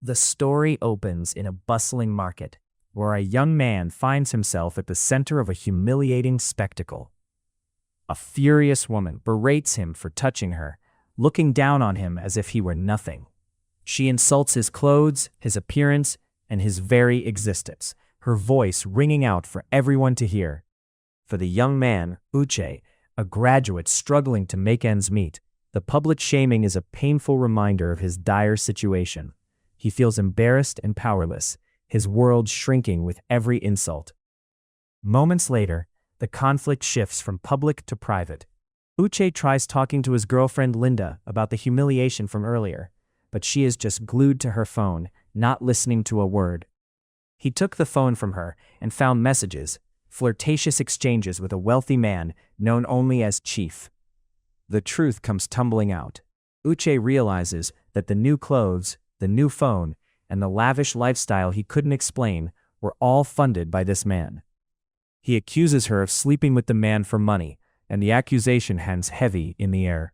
The story opens in a bustling market, where a young man finds himself at the center of a humiliating spectacle. A furious woman berates him for touching her, looking down on him as if he were nothing. She insults his clothes, his appearance, and his very existence, her voice ringing out for everyone to hear. For the young man, Uche, a graduate struggling to make ends meet, the public shaming is a painful reminder of his dire situation. He feels embarrassed and powerless, his world shrinking with every insult. Moments later, the conflict shifts from public to private. Uche tries talking to his girlfriend Linda about the humiliation from earlier, but she is just glued to her phone, not listening to a word. He took the phone from her and found messages, flirtatious exchanges with a wealthy man known only as Chief. The truth comes tumbling out. Uche realizes that the new clothes, the new phone, and the lavish lifestyle he couldn't explain were all funded by this man. He accuses her of sleeping with the man for money, and the accusation hangs heavy in the air.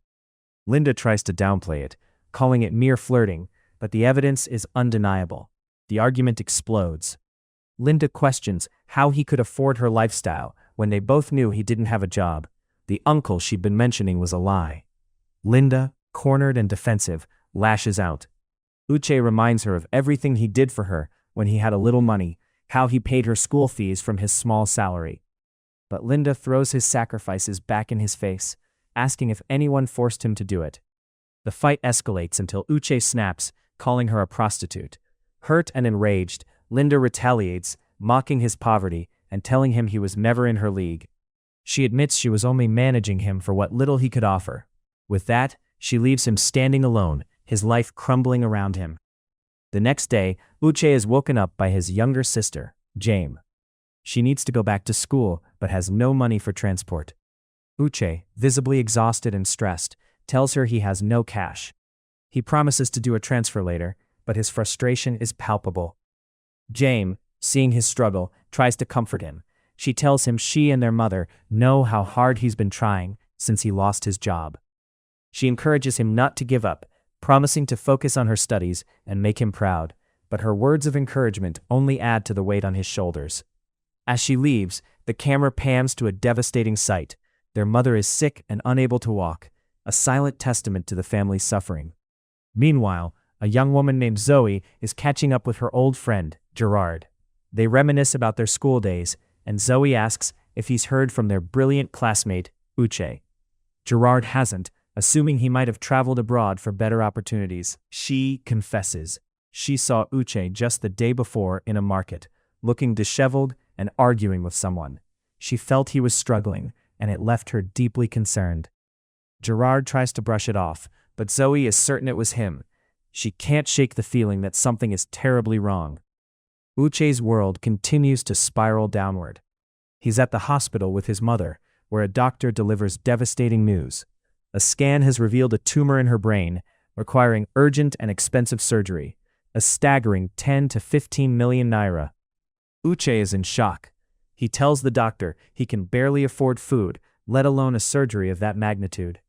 Linda tries to downplay it, calling it mere flirting, but the evidence is undeniable. The argument explodes. Linda questions how he could afford her lifestyle when they both knew he didn't have a job. The uncle she'd been mentioning was a lie. Linda, cornered and defensive, lashes out. Uche reminds her of everything he did for her when he had a little money, how he paid her school fees from his small salary. But Linda throws his sacrifices back in his face, asking if anyone forced him to do it. The fight escalates until Uche snaps, calling her a prostitute. Hurt and enraged, Linda retaliates, mocking his poverty and telling him he was never in her league. She admits she was only managing him for what little he could offer. With that, she leaves him standing alone, his life crumbling around him. The next day, Uche is woken up by his younger sister, Jame. She needs to go back to school, but has no money for transport. Uche, visibly exhausted and stressed, tells her he has no cash. He promises to do a transfer later, but his frustration is palpable. Jame, seeing his struggle, tries to comfort him. She tells him she and their mother know how hard he's been trying since he lost his job. She encourages him not to give up, promising to focus on her studies and make him proud, but her words of encouragement only add to the weight on his shoulders. As she leaves, the camera pans to a devastating sight. Their mother is sick and unable to walk, a silent testament to the family's suffering. Meanwhile, a young woman named Zoe is catching up with her old friend, Gerard. They reminisce about their school days, and Zoe asks if he's heard from their brilliant classmate, Uche. Gerard hasn't, assuming he might have traveled abroad for better opportunities. She confesses. She saw Uche just the day before in a market, looking disheveled and arguing with someone. She felt he was struggling, and it left her deeply concerned. Gerard tries to brush it off, but Zoe is certain it was him. She can't shake the feeling that something is terribly wrong. Uche's world continues to spiral downward. He's at the hospital with his mother, where a doctor delivers devastating news. A scan has revealed a tumor in her brain, requiring urgent and expensive surgery, a staggering 10 to 15 million naira. Uche is in shock. He tells the doctor he can barely afford food, let alone a surgery of that magnitude.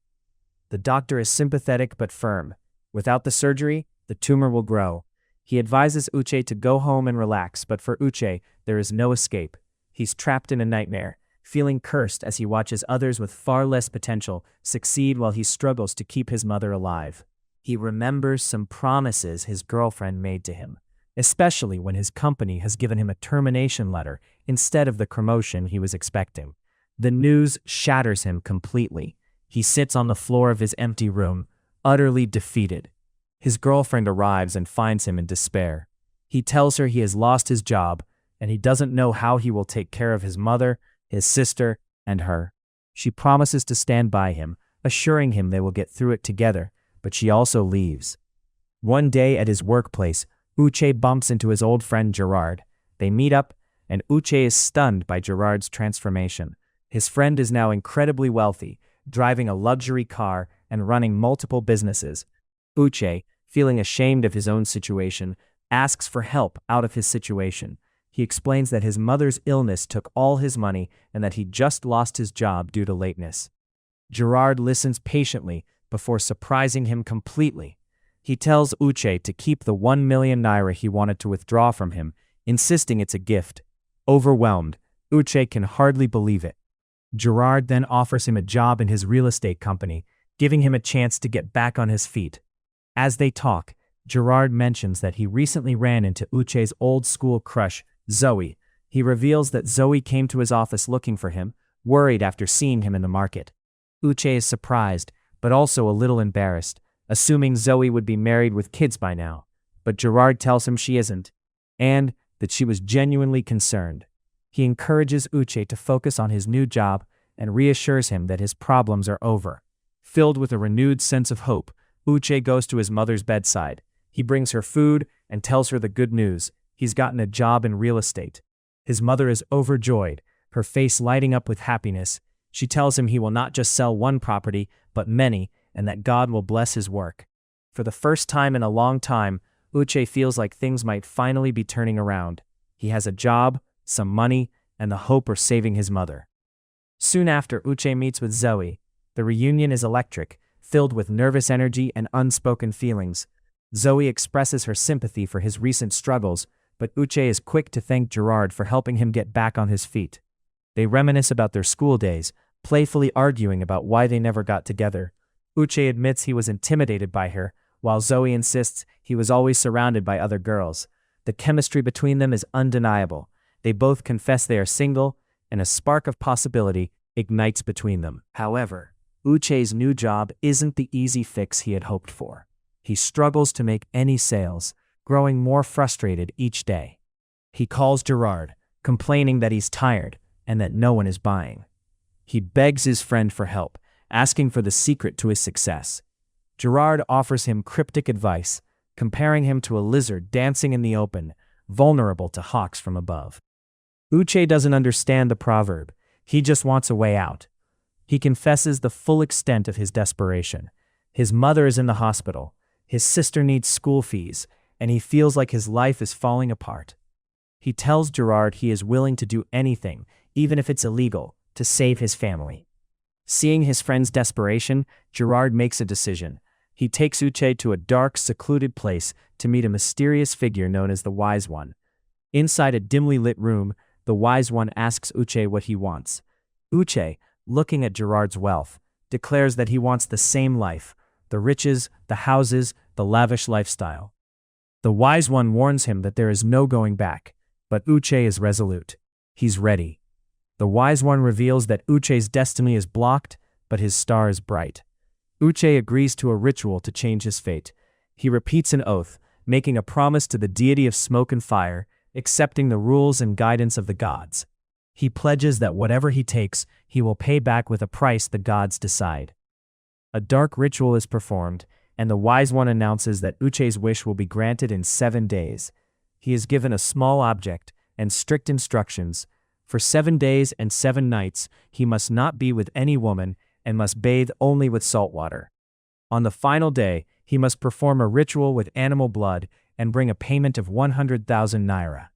The doctor is sympathetic but firm. Without the surgery, the tumor will grow. He advises Uche to go home and relax, but for Uche, there is no escape. He's trapped in a nightmare, feeling cursed as he watches others with far less potential succeed while he struggles to keep his mother alive. He remembers some promises his girlfriend made to him, especially when his company has given him a termination letter instead of the promotion he was expecting. The news shatters him completely. He sits on the floor of his empty room, utterly defeated. His girlfriend arrives and finds him in despair. He tells her he has lost his job, and he doesn't know how he will take care of his mother, his sister, and her. She promises to stand by him, assuring him they will get through it together, but she also leaves. One day at his workplace, Uche bumps into his old friend Gerard. They meet up, and Uche is stunned by Gerard's transformation. His friend is now incredibly wealthy, driving a luxury car and running multiple businesses. Uche, feeling ashamed of his own situation, asks for help out of his situation. He explains that his mother's illness took all his money and that he just lost his job due to lateness. Gerard listens patiently before surprising him completely. He tells Uche to keep the 1 million naira he wanted to withdraw from him, insisting it's a gift. Overwhelmed, Uche can hardly believe it. Gerard then offers him a job in his real estate company, giving him a chance to get back on his feet. As they talk, Gerard mentions that he recently ran into Uche's old school crush, Zoe. He reveals that Zoe came to his office looking for him, worried after seeing him in the market. Uche is surprised, but also a little embarrassed, assuming Zoe would be married with kids by now. But Gerard tells him she isn't, and that she was genuinely concerned. He encourages Uche to focus on his new job and reassures him that his problems are over. Filled with a renewed sense of hope, Uche goes to his mother's bedside. He brings her food and tells her the good news: he's gotten a job in real estate. His mother is overjoyed, her face lighting up with happiness. She tells him he will not just sell one property, but many, and that God will bless his work. For the first time in a long time, Uche feels like things might finally be turning around. He has a job, some money, and the hope of saving his mother. Soon after Uche meets with Zoe, the reunion is electric, filled with nervous energy and unspoken feelings. Zoe expresses her sympathy for his recent struggles, but Uche is quick to thank Gerard for helping him get back on his feet. They reminisce about their school days, playfully arguing about why they never got together. Uche admits he was intimidated by her, while Zoe insists he was always surrounded by other girls. The chemistry between them is undeniable. They both confess they are single, and a spark of possibility ignites between them. However, Uche's new job isn't the easy fix he had hoped for. He struggles to make any sales, growing more frustrated each day. He calls Gerard, complaining that he's tired and that no one is buying. He begs his friend for help, asking for the secret to his success. Gerard offers him cryptic advice, comparing him to a lizard dancing in the open, vulnerable to hawks from above. Uche doesn't understand the proverb. He just wants a way out. He confesses the full extent of his desperation. His mother is in the hospital, his sister needs school fees, and he feels like his life is falling apart. He tells Gerard he is willing to do anything, even if it's illegal, to save his family. Seeing his friend's desperation, Gerard makes a decision. He takes Uche to a dark, secluded place to meet a mysterious figure known as the Wise One. Inside a dimly lit room, the Wise One asks Uche what he wants. Uche, looking at Gerard's wealth, declares that he wants the same life: the riches, the houses, the lavish lifestyle. The Wise One warns him that there is no going back, but Uche is resolute. He's ready. The Wise One reveals that Uche's destiny is blocked, but his star is bright. Uche agrees to a ritual to change his fate. He repeats an oath, making a promise to the deity of smoke and fire, accepting the rules and guidance of the gods. He pledges that whatever he takes, he will pay back with a price the gods decide. A dark ritual is performed, and the Wise One announces that Uche's wish will be granted in 7 days. He is given a small object and strict instructions. For 7 days and 7 nights, he must not be with any woman and must bathe only with salt water. On the final day, he must perform a ritual with animal blood and bring a payment of 100,000 naira.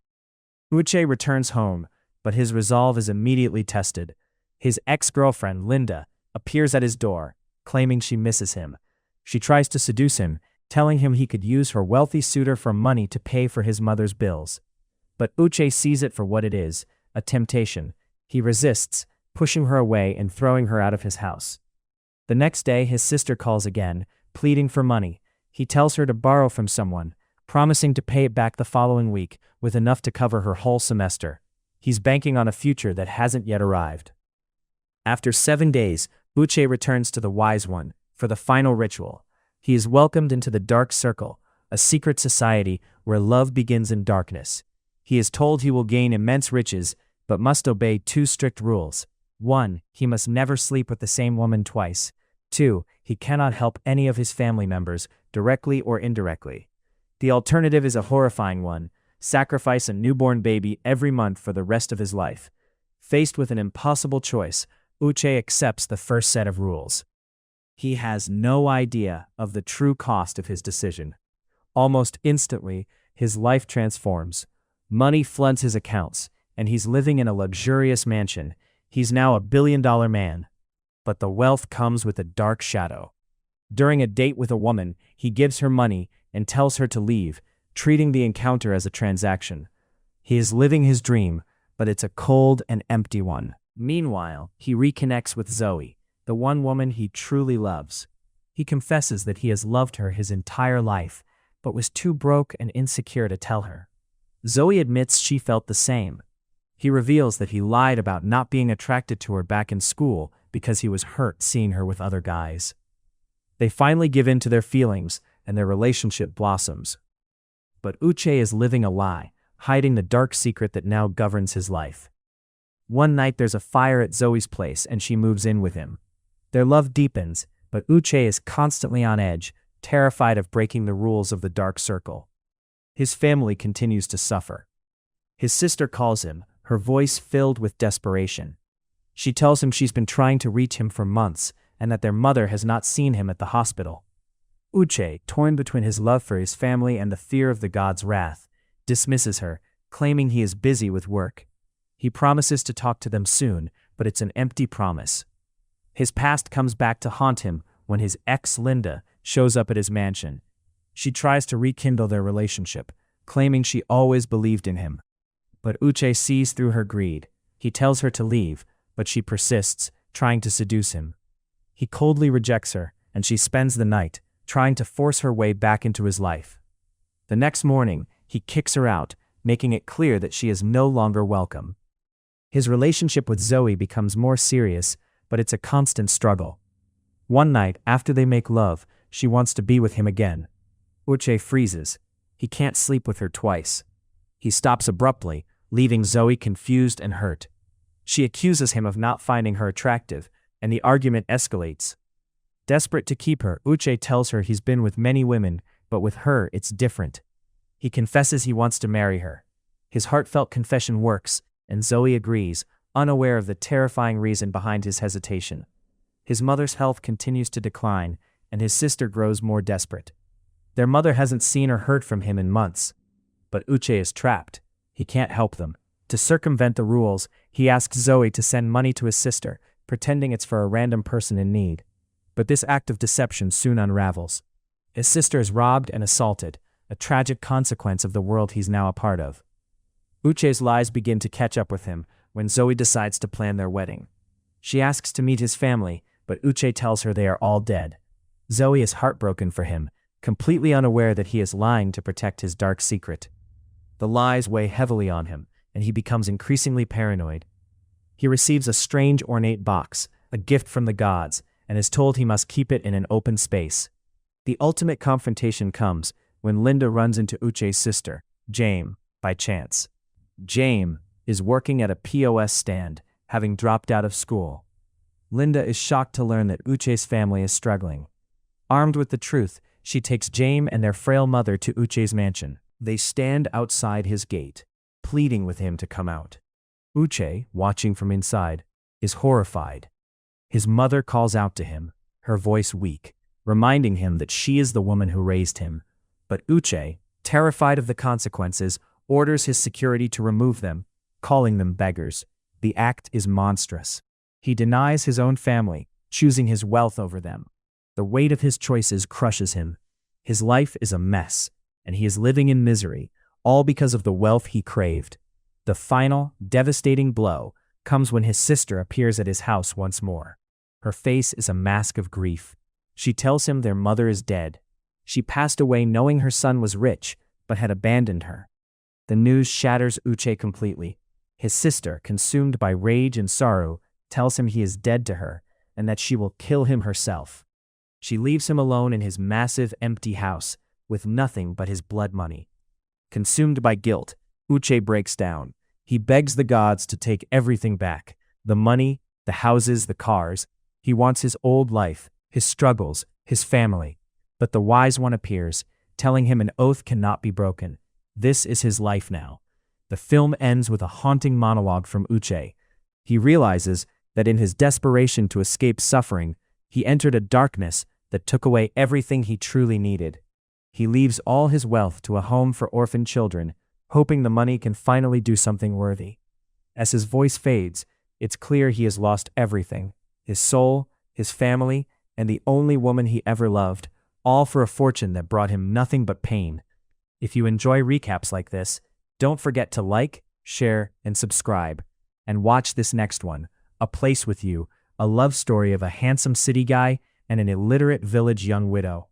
Uche returns home, but his resolve is immediately tested. His ex-girlfriend, Linda, appears at his door, claiming she misses him. She tries to seduce him, telling him he could use her wealthy suitor for money to pay for his mother's bills. But Uche sees it for what it is, a temptation. He resists, pushing her away and throwing her out of his house. The next day, his sister calls again, pleading for money. He tells her to borrow from someone, promising to pay it back the following week with enough to cover her whole semester. He's banking on a future that hasn't yet arrived. After 7 days, Uche returns to the Wise One for the final ritual. He is welcomed into the Dark Circle, a secret society where love begins in darkness. He is told he will gain immense riches, but must obey 2 strict rules. 1. He must never sleep with the same woman twice. 2. He cannot help any of his family members, directly or indirectly. The alternative is a horrifying one: sacrifice a newborn baby every month for the rest of his life. Faced with an impossible choice, Uche accepts the first set of rules. He has no idea of the true cost of his decision. Almost instantly, his life transforms. Money floods his accounts, and he's living in a luxurious mansion. He's now a billion-dollar man. But the wealth comes with a dark shadow. During a date with a woman, he gives her money and tells her to leave, treating the encounter as a transaction. He is living his dream, but it's a cold and empty one. Meanwhile, he reconnects with Zoe, the one woman he truly loves. He confesses that he has loved her his entire life, but was too broke and insecure to tell her. Zoe admits she felt the same. He reveals that he lied about not being attracted to her back in school because he was hurt seeing her with other guys. They finally give in to their feelings, and their relationship blossoms. But Uche is living a lie, hiding the dark secret that now governs his life. One night there's a fire at Zoe's place and she moves in with him. Their love deepens, but Uche is constantly on edge, terrified of breaking the rules of the dark circle. His family continues to suffer. His sister calls him, her voice filled with desperation. She tells him she's been trying to reach him for months and that their mother has not seen him at the hospital. Uche, torn between his love for his family and the fear of the god's wrath, dismisses her, claiming he is busy with work. He promises to talk to them soon, but it's an empty promise. His past comes back to haunt him when his ex Linda shows up at his mansion. She tries to rekindle their relationship, claiming she always believed in him. But Uche sees through her greed. He tells her to leave, but she persists, trying to seduce him. He coldly rejects her, and she spends the night, trying to force her way back into his life. The next morning, he kicks her out, making it clear that she is no longer welcome. His relationship with Zoe becomes more serious, but it's a constant struggle. One night, after they make love, she wants to be with him again. Uche freezes. He can't sleep with her twice. He stops abruptly, leaving Zoe confused and hurt. She accuses him of not finding her attractive, and the argument escalates. Desperate to keep her, Uche tells her he's been with many women, but with her it's different. He confesses he wants to marry her. His heartfelt confession works, and Zoe agrees, unaware of the terrifying reason behind his hesitation. His mother's health continues to decline, and his sister grows more desperate. Their mother hasn't seen or heard from him in months. But Uche is trapped. He can't help them. To circumvent the rules, he asks Zoe to send money to his sister, pretending it's for a random person in need. But this act of deception soon unravels. His sister is robbed and assaulted, a tragic consequence of the world he's now a part of. Uche's lies begin to catch up with him when Zoe decides to plan their wedding. She asks to meet his family, but Uche tells her they are all dead. Zoe is heartbroken for him, completely unaware that he is lying to protect his dark secret. The lies weigh heavily on him, and he becomes increasingly paranoid. He receives a strange ornate box, a gift from the gods, and is told he must keep it in an open space. The ultimate confrontation comes when Linda runs into Uche's sister, Jame, by chance. Jame is working at a POS stand, having dropped out of school. Linda is shocked to learn that Uche's family is struggling. Armed with the truth, she takes Jame and their frail mother to Uche's mansion. They stand outside his gate, pleading with him to come out. Uche, watching from inside, is horrified. His mother calls out to him, her voice weak, reminding him that she is the woman who raised him. But Uche, terrified of the consequences, orders his security to remove them, calling them beggars. The act is monstrous. He denies his own family, choosing his wealth over them. The weight of his choices crushes him. His life is a mess, and he is living in misery, all because of the wealth he craved. The final, devastating blow comes when his sister appears at his house once more. Her face is a mask of grief. She tells him their mother is dead. She passed away knowing her son was rich, but had abandoned her. The news shatters Uche completely. His sister, consumed by rage and sorrow, tells him he is dead to her, and that she will kill him herself. She leaves him alone in his massive, empty house, with nothing but his blood money. Consumed by guilt, Uche breaks down. He begs the gods to take everything back, the money, the houses, the cars. He wants his old life, his struggles, his family. But the wise one appears, telling him an oath cannot be broken. This is his life now. The film ends with a haunting monologue from Uche. He realizes that in his desperation to escape suffering, he entered a darkness that took away everything he truly needed. He leaves all his wealth to a home for orphan children, hoping the money can finally do something worthy. As his voice fades, it's clear he has lost everything: his soul, his family, and the only woman he ever loved, all for a fortune that brought him nothing but pain. If you enjoy recaps like this, don't forget to like, share, and subscribe. And watch this next one, A Place With You, a love story of a handsome city guy and an illiterate village young widow.